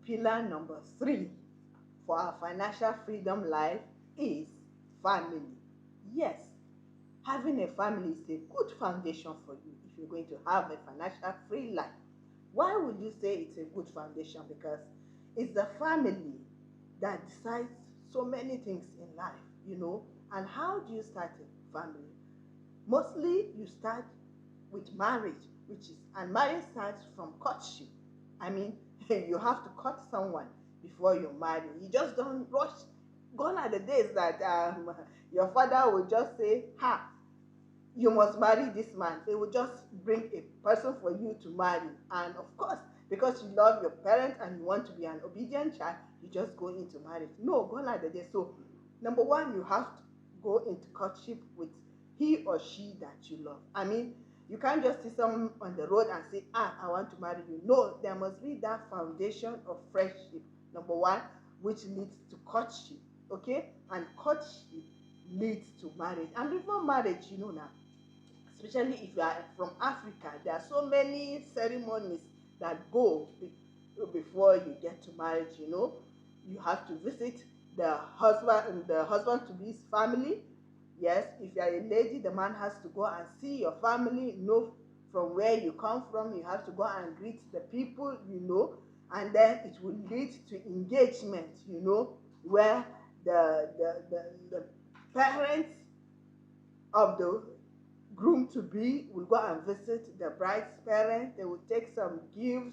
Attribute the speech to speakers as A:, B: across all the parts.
A: pillar number 3 for our financial freedom life is family. Yes, having a family is a good foundation for you if you're going to have a financial free life. Why would you say it's a good foundation? Because it's the family that decides so many things in life, And how do you start a family? Mostly you start with marriage, and marriage starts from courtship. I mean, you have to court someone before you marry. You just don't rush. Gone are the days that your father will just say, "Ha, you must marry this man." They will just bring a person for you to marry, and of course, because you love your parents and you want to be an obedient child, you just go into marriage. No, gone are the days. So, number one, you have to go into courtship with he or she that you love. I mean, you can't just see someone on the road and say, I want to marry you. No, there must be that foundation of friendship, number one, which leads to courtship, okay? And courtship leads to marriage. And before marriage, now, especially if you are from Africa, there are so many ceremonies that go before you get to marriage. You have to visit the husband to be his family. Yes, if you are a lady, the man has to go and see your family, know from where you come from. You have to go and greet the people, and then it will lead to engagement, where the parents of the groom to be will go and visit the bride's parents. They will take some gifts,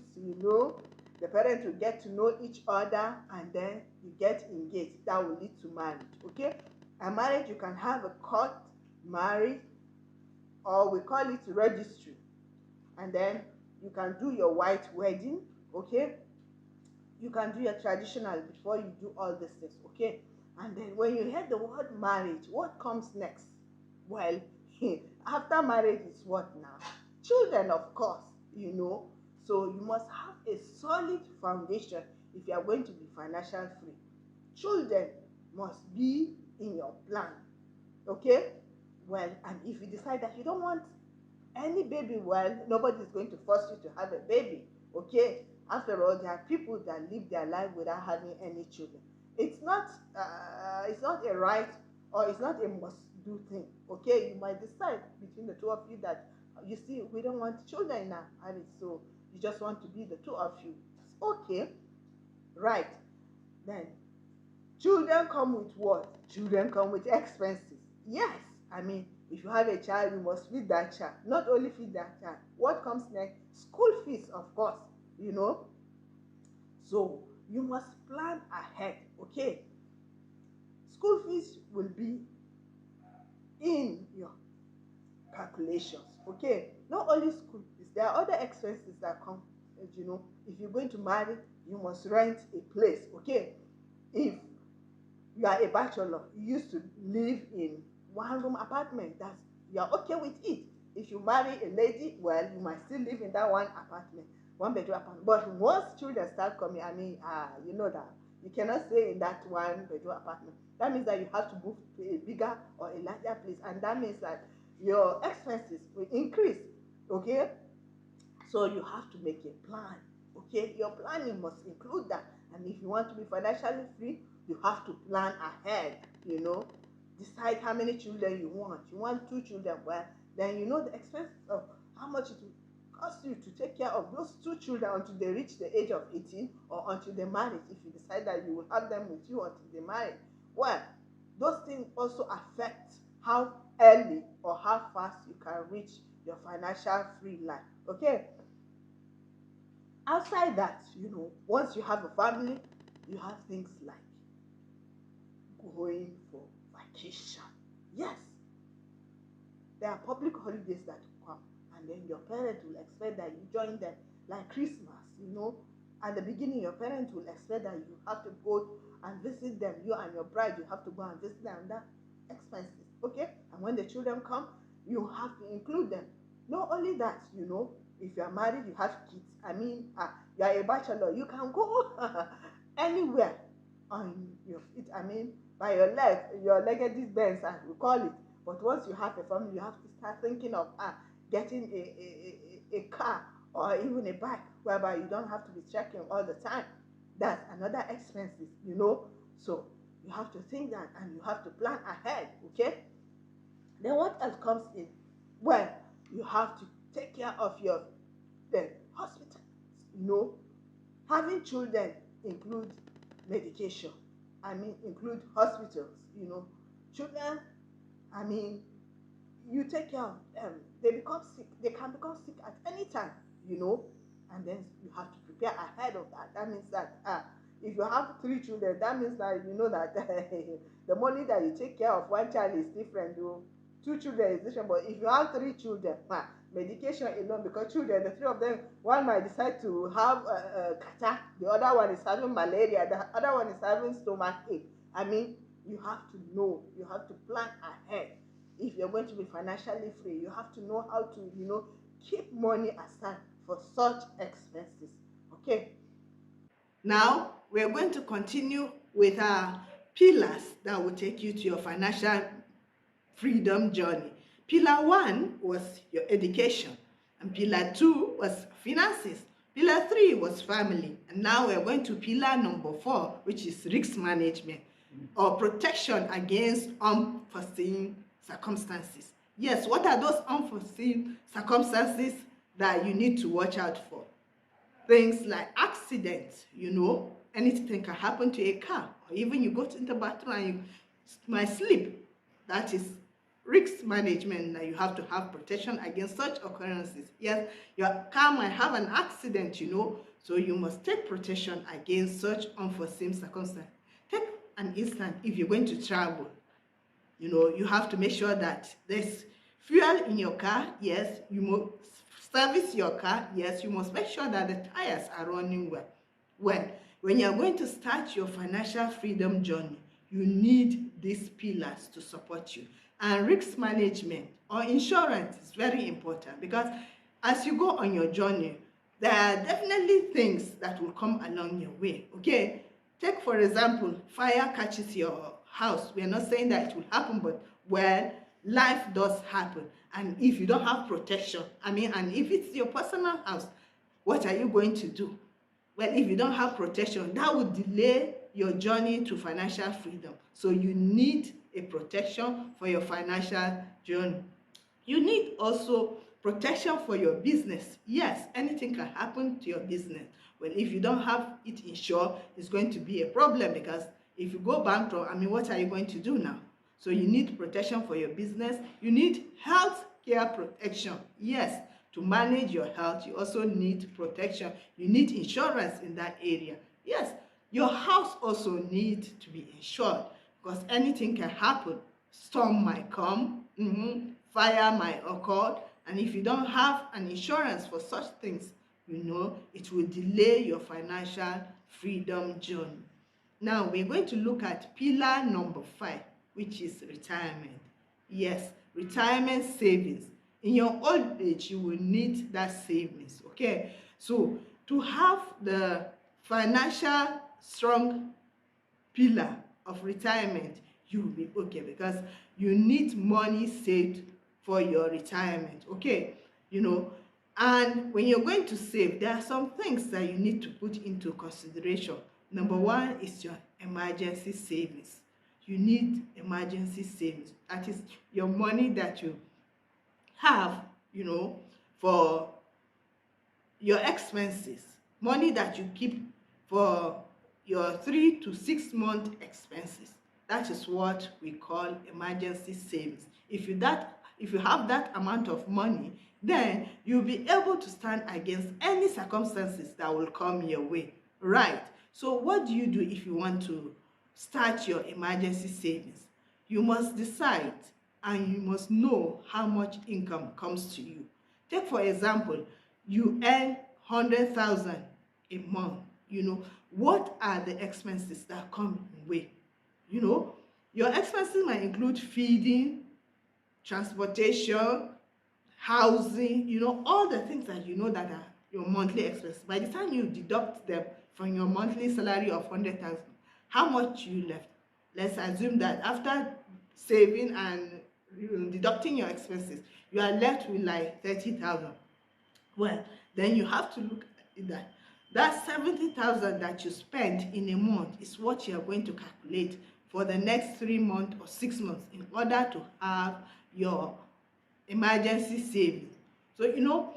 A: The parents will get to know each other, and then you get engaged. That will lead to marriage, okay? A marriage, you can have a court marriage, or we call it registry. And then you can do your white wedding, okay? You can do your traditional before you do all these things, okay? And then when you hear the word marriage, what comes next? Well, after marriage is what now? Children, of course, So you must have a solid foundation if you are going to be financial free. Children must be in your plan, okay? Well, and if you decide that you don't want any baby, well, nobody is going to force you to have a baby, okay? After all, there are people that live their life without having any children. It's not a right, or it's not a must-do thing, okay? You might decide between the two of you that, you see, we don't want children in our marriage, so you just want to be the two of you. It's okay, right? Then, children come with what? Children come with expenses. Yes, I mean, if you have a child, you must feed that child. Not only feed that child. What comes next? School fees, of course, So you must plan ahead, okay? School fees will be in your calculations, okay? Not only school fees, there are other expenses that come, If you're going to marry, you must rent a place, okay? If you are a bachelor, you used to live in one-room apartment, you are okay with it. If you marry a lady, well, you might still live in that one bedroom apartment. But once children start coming, you know that you cannot stay in that one bedroom apartment. That means that you have to move to a bigger or a larger place, and that means that your expenses will increase, okay? So you have to make a plan, okay? Your planning must include that. And if you want to be financially free, you have to plan ahead, Decide how many children you want. You want 2 children, well, then you know the expenses of how much it will cost you to take care of those 2 children until they reach the age of 18, or until they marry. If you decide that you will have them with you until they marry, well, those things also affect how early or how fast you can reach your financial free life, okay? Outside that, once you have a family, you have things like going for vacation. Yes, there are public holidays that come, and then your parents will expect that you join them, like Christmas, At the beginning, your parents will expect that you have to go and visit them. You and your bride, you have to go and visit them, and that expenses, okay? And when the children come, you have to include them. Not only that, if you are married, you have kids. You are a bachelor, you can go anywhere on your feet. By your leg, your legged bends, as we call it. But once you have a family, you have to start thinking of getting a car or even a bike, whereby you don't have to be checking all the time. That's another expenses, you know. So you have to think that and you have to plan ahead, okay? Then what else comes in? Well, you have to take care of your then hospitals, you know. Having children include medication. I mean, include hospitals, you know. Children, I mean, you take care of them. They become sick. They can become sick at any time, you know. And then you have to prepare ahead of that. That means that if you have 3 children, that means that you know that the money that you take care of one child is different. Though 2 children is different, but if you have 3 children, medication alone, because children, the 3 of them, one might decide to have kata, the other one is having malaria, the other one is having stomach ache. I mean, you have to know, you have to plan ahead. If you're going to be financially free, you have to know how to, you know, keep money aside for such expenses. Okay. Now we're going to continue with our pillars that will take you to your financial freedom journey. Pillar 1 was your education, and pillar 2 was finances. Pillar 3 was family, and now we're going to pillar number 4, which is risk management or protection against unforeseen circumstances. Yes, what are those unforeseen circumstances that you need to watch out for? Things like accidents, you know, anything can happen to a car, or even you go to the bathroom and you might slip. That is risk management, that you have to have protection against such occurrences. Yes, your car might have an accident, you know, so you must take protection against such unforeseen circumstances. Take an instant, if you're going to travel, you know, you have to make sure that there's fuel in your car. Yes, you must service your car. Yes, you must make sure that the tires are running well. When you're going to start your financial freedom journey, you need these pillars to support you. And risk management or insurance is very important, because as you go on your journey, there are definitely things that will come along your way. Okay, take for example, fire catches your house. We are not saying that it will happen, but well, life does happen. And if you don't have protection, I mean, and if it's your personal house, what are you going to do? Well, if you don't have protection, that would delay your journey to financial freedom. So you need a protection for your financial journey. You need also protection for your business. Yes, anything can happen to your business. Well, if you don't have it insured, it's going to be a problem, because if you go bankrupt, I mean, what are you going to do now? So you need protection for your business. You need health care protection. Yes, to manage your health, you also need protection. You need insurance in that area. Yes, your house also needs to be insured, because anything can happen. Storm might come, fire might occur, and if you don't have an insurance for such things, you know, it will delay your financial freedom journey. Now we're going to look at pillar number 5, which is retirement. Yes, retirement savings. In your old age, you will need that savings. Okay, so to have the financial strong pillar of retirement, you will be okay, because you need money saved for your retirement. Okay, you know, and when you're going to save, there are some things that you need to put into consideration. Number 1 is your emergency savings. You need emergency savings. That is your money that you have, you know, for your expenses, money that you keep for your 3 to 6 month expenses. That is what we call emergency savings. If you have that amount of money, then you'll be able to stand against any circumstances that will come your way. Right. So what do you do if you want to start your emergency savings? You must decide, and you must know how much income comes to you. Take for example, you earn 100,000 a month. You know, what are the expenses that come in way? You know, your expenses might include feeding, transportation, housing, you know, all the things that you know that are your monthly expenses. By the time you deduct them from your monthly salary of 100,000, how much you left? Let's assume that after saving and deducting your expenses, you are left with like 30,000. Well, then you have to look at that. That 70,000 that you spend in a month is what you are going to calculate for the next 3 months or 6 months in order to have your emergency savings. So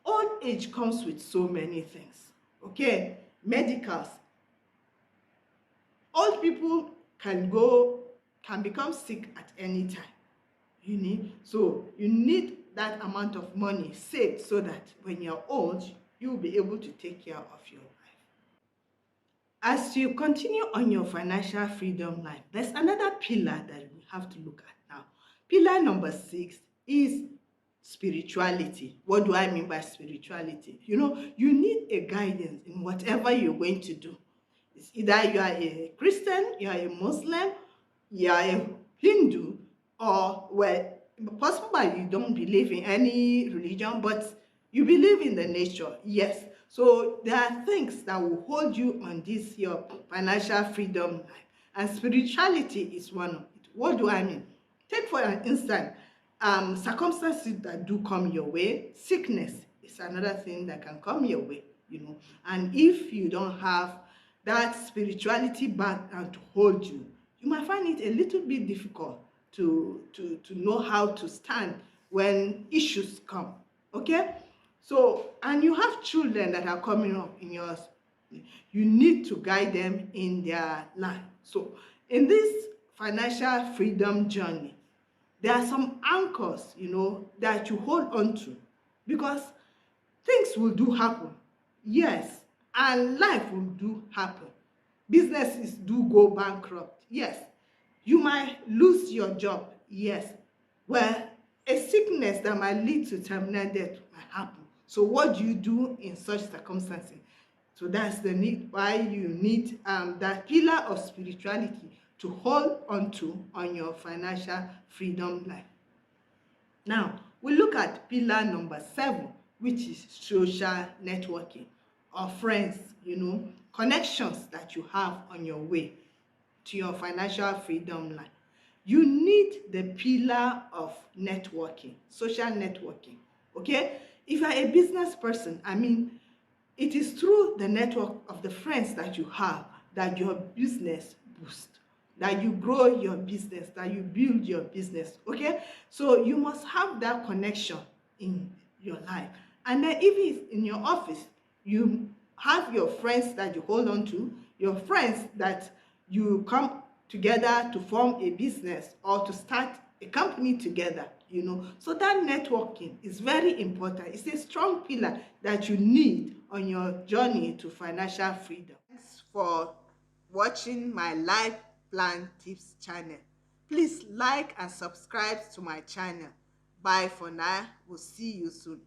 A: old age comes with so many things. Okay, medicals. Old people can become sick at any time. So you need that amount of money saved so that when you're old, you'll be able to take care of your life. As you continue on your financial freedom life, there's another pillar that we have to look at now. Pillar number 6 is spirituality. What do I mean by spirituality? You need a guidance in whatever you're going to do. It's either you are a Christian, you are a Muslim, you are a Hindu, or possibly you don't believe in any religion, but you believe in the nature. Yes. So there are things that will hold you on this your financial freedom life, and spirituality is one of it. What do I mean? Take for an instance, circumstances that do come your way. Sickness is another thing that can come your way. And if you don't have that spirituality background to hold you, you might find it a little bit difficult to know how to stand when issues come. Okay, so and you have children that are coming up in yours. You need to guide them in their life. So in this financial freedom journey, there are some anchors that you hold on to, because things will do happen. Yes, and life will do happen. Businesses do go bankrupt. Yes. You might lose your job. Yes. Well, a sickness that might lead to terminal death might happen. So what do you do in such circumstances? So that's the need why you need that pillar of spirituality to hold on to on your financial freedom life. Now, we look at pillar number 7, which is social networking, or friends, connections that you have on your way to your financial freedom life. You need the pillar of networking, social networking. Okay? If you are a business person, it is through the network of the friends that you have that your business boosts, that you grow your business, that you build your business. Okay? So you must have that connection in your life. And then if it's in your office, you have your friends that you hold on to, your friends that you come together to form a business or to start a company together. So that networking is very important. It's a strong pillar that you need on your journey to financial freedom. Thanks for watching my Life Plan Tips channel. Please like and subscribe to my channel. Bye for now. We'll see you soon.